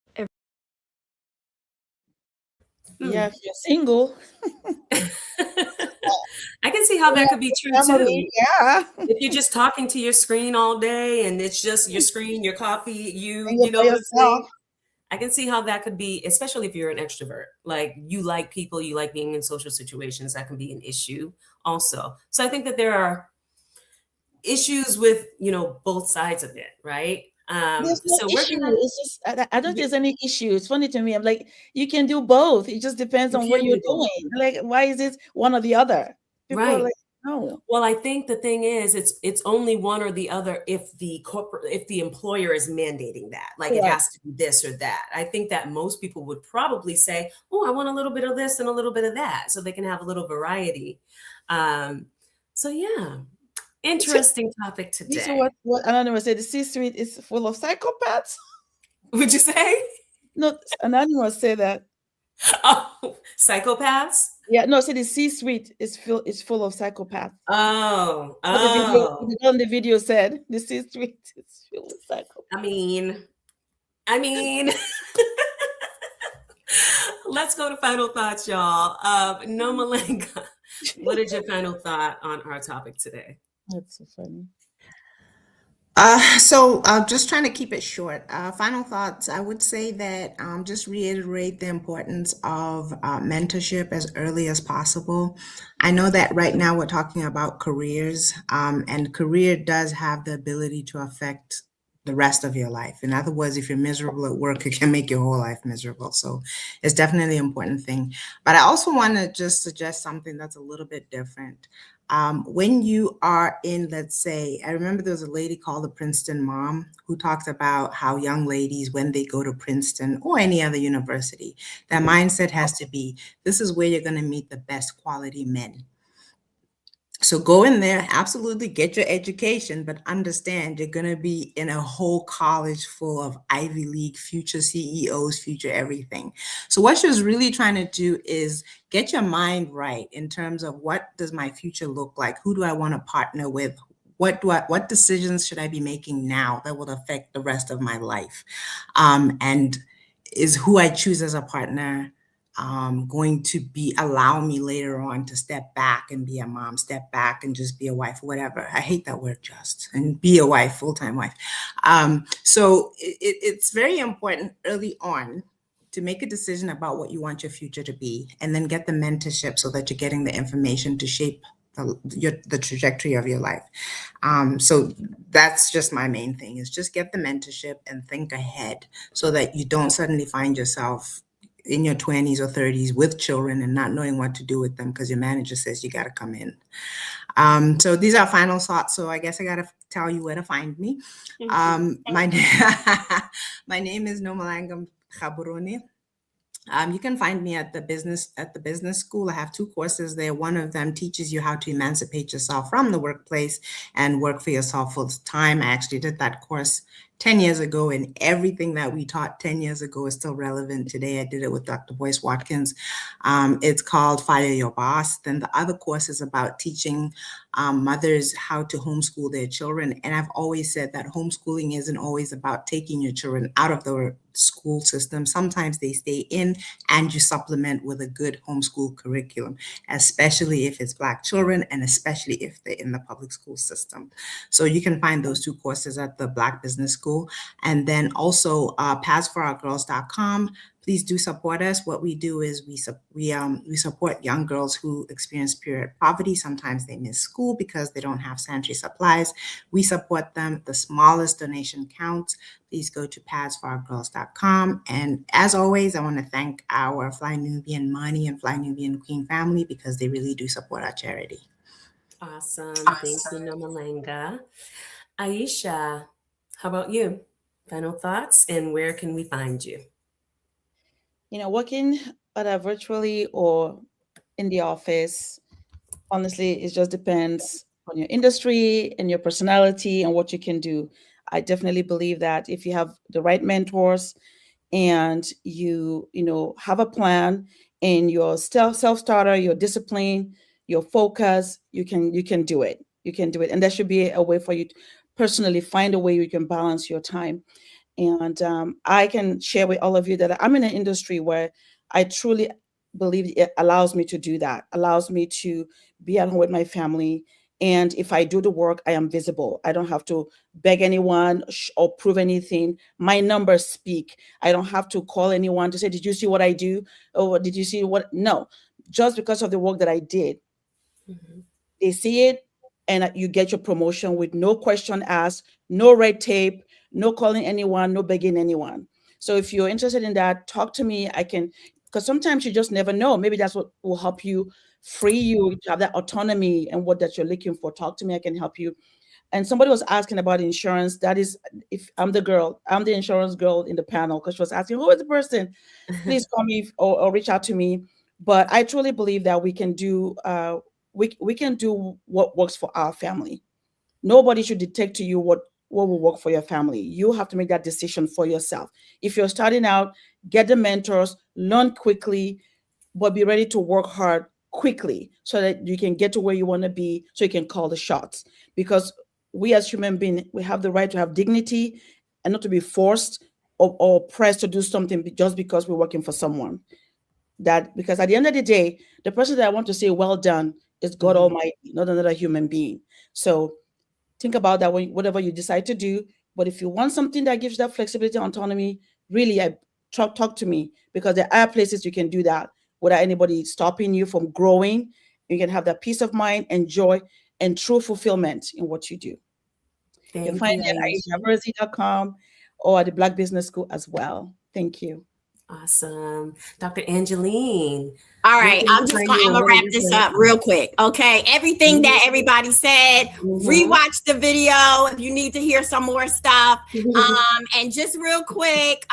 Yeah, if you're single. I can see how that could be true too. Yeah. If you're just talking to your screen all day and it's just your screen, your coffee, you know what I'm saying? I can see how that could be, especially if you're an extrovert. Like you like people, you like being in social situations, that can be an issue also. So I think that there are issues with, both sides of it, right? There's no issue. It's just I don't think there's any issue. It's funny to me. I'm like, you can do both. It just depends on what you're doing. Like, why is it one or the other? People are like, no. Well, I think the thing is, it's only one or the other if the employer is mandating that, like it has to be this or that. I think that most people would probably say, oh, I want a little bit of this and a little bit of that, so they can have a little variety. So yeah. Interesting topic today. You know what Anonymous said? The C-suite is full of psychopaths. Would you say? No, Anonymous said that. Oh, psychopaths? Yeah, no, so the C-suite is full of psychopaths. Oh. The video said the C-suite is full of psychopaths. I mean, let's go to final thoughts, y'all. Nomalanga, what is your final thought on our topic today? That's so funny. So just trying to keep it short. Final thoughts. I would say that just reiterate the importance of mentorship as early as possible. I know that right now we're talking about careers, and career does have the ability to affect the rest of your life. In other words, if you're miserable at work, it can make your whole life miserable. So it's definitely an important thing. But I also want to just suggest something that's a little bit different. When you are in, let's say, I remember there was a lady called the Princeton Mom who talked about how young ladies, when they go to Princeton or any other university, their mindset has to be, this is where you're going to meet the best quality men. So go in there, absolutely get your education, but understand you're going to be in a whole college full of Ivy League future CEOs, future everything. So what she was really trying to do is get your mind right in terms of what does my future look like? Who do I want to partner with? What decisions should I be making now that will affect the rest of my life? And is who I choose as a partner going to be allow me later on to step back and be a mom, step back and just be a wife, whatever. I hate that word just, and be a wife, full-time wife. So it's very important early on to make a decision about what you want your future to be, and then get the mentorship so that you're getting the information to shape the trajectory of your life. So that's just my main thing, is just get the mentorship and think ahead so that you don't suddenly find yourself in your 20s or 30s with children and not knowing what to do with them because your manager says you got to come in. So these are final thoughts. So I guess I got to tell you where to find me. My name is Nomalanga Khaburoni. You can find me at the business school. I have 2 courses there. One of them teaches you how to emancipate yourself from the workplace and work for yourself full time. I actually did that course 10 years ago, and everything that we taught 10 years ago is still relevant today. I did it with Dr. Boyce Watkins. It's called Fire Your Boss. Then the other course is about teaching mothers how to homeschool their children. And I've always said that homeschooling isn't always about taking your children out of the school system. Sometimes they stay in, and you supplement with a good homeschool curriculum, especially if it's Black children and especially if they're in the public school system. So you can find those 2 courses at the Black Business School. And then also pathforourgirls.com. Please do support us. What we do is we support young girls who experience period poverty. Sometimes they miss school because they don't have sanitary supplies. We support them. The smallest donation counts. Please go to pathforourgirls.com. And as always, I want to thank our Fly Nubian Money and Fly Nubian Queen family because they really do support our charity. Awesome. Thank you, Nomalanga. Aisha, how about you? Final thoughts, and where can we find you? Working either virtually or in the office, honestly, it just depends on your industry and your personality and what you can do. I definitely believe that if you have the right mentors and you have a plan and your self-starter, your discipline, your focus, you can do it. You can do it. And there should be a way for you to personally find a way you can balance your time. And I can share with all of you that I'm in an industry where I truly believe it allows me to do that, allows me to be at home with my family. And if I do the work, I am visible. I don't have to beg anyone or prove anything. My numbers speak. I don't have to call anyone to say, did you see what I do? Or did you see what? No, just because of the work that I did. Mm-hmm. They see it, and you get your promotion with no question asked, no red tape, no calling anyone, no begging anyone. So if you're interested in that, talk to me. I can, because sometimes you just never know. Maybe that's what will help you, free you to have that autonomy and what that you're looking for. Talk to me. I can help you. And somebody was asking about insurance. That is, if I'm the insurance girl in the panel, because she was asking, who is the person? Please call me or reach out to me. But I truly believe that we can do we can do what works for our family. Nobody should dictate to you what will work for your family. You have to make that decision for yourself. If you're starting out, get the mentors, learn quickly, but be ready to work hard quickly so that you can get to where you want to be, so you can call the shots. Because we as human beings, we have the right to have dignity and not to be forced or pressed to do something just because we're working for someone. That because at the end of the day, the person that I want to say well done is God Almighty, not another human being. So think about that when whatever you decide to do. But if you want something that gives that flexibility and autonomy, really, talk to me, because there are places you can do that without anybody stopping you from growing. You can have that peace of mind and joy and true fulfillment in what you do. You can find me at AishaVersey.com or at the Black Business School as well. Thank you. Awesome. Dr. Angeline. All right, I'm gonna wrap this up real quick. Okay, everything that everybody said, rewatch the video if you need to hear some more stuff. And just real quick,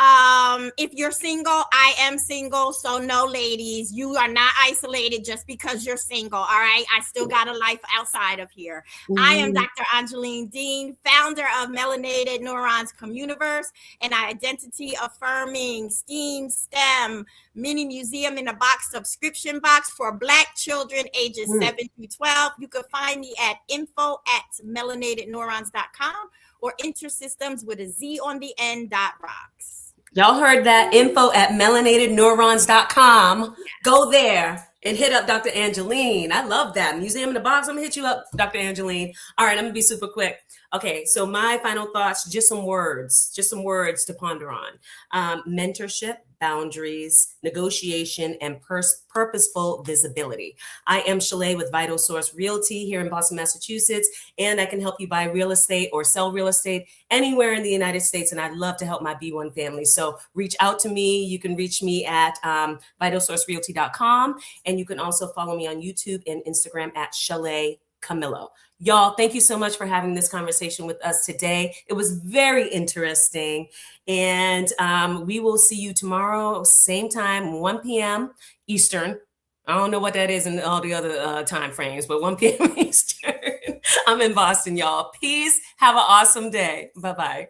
if you're single, I am single, so no, ladies, you are not isolated just because you're single. All right, I still got a life outside of here. I am Dr. Angeline Dean, founder of Melanated Neurons Communiverse, an identity affirming STEAM, STEM mini museum in a box subscription box for Black children ages 7 through 12. You can find me at info@melanatedneurons.com or Intersystems with a Z on the end .rocks. Y'all heard that? info@melanatedneurons.com. Go there and hit up Dr. Angeline. I love that. Museum in the box. I'm gonna hit you up, Dr. Angeline. All right, I'm gonna be super quick. Okay, so my final thoughts, just some words to ponder on. Mentorship, boundaries, negotiation, and purposeful visibility. I am Shalaye with Vital Source Realty here in Boston, Massachusetts, and I can help you buy real estate or sell real estate anywhere in the United States, and I'd love to help my B1 family. So reach out to me. You can reach me at vitalsourcerealty.com, and you can also follow me on YouTube and Instagram at Shalaye Camillo. Y'all, thank you so much for having this conversation with us today. It was very interesting. And we will see you tomorrow, same time, 1 p.m. Eastern. I don't know what that is in all the other time frames, but 1 p.m. Eastern. I'm in Boston, y'all. Peace. Have an awesome day. Bye-bye.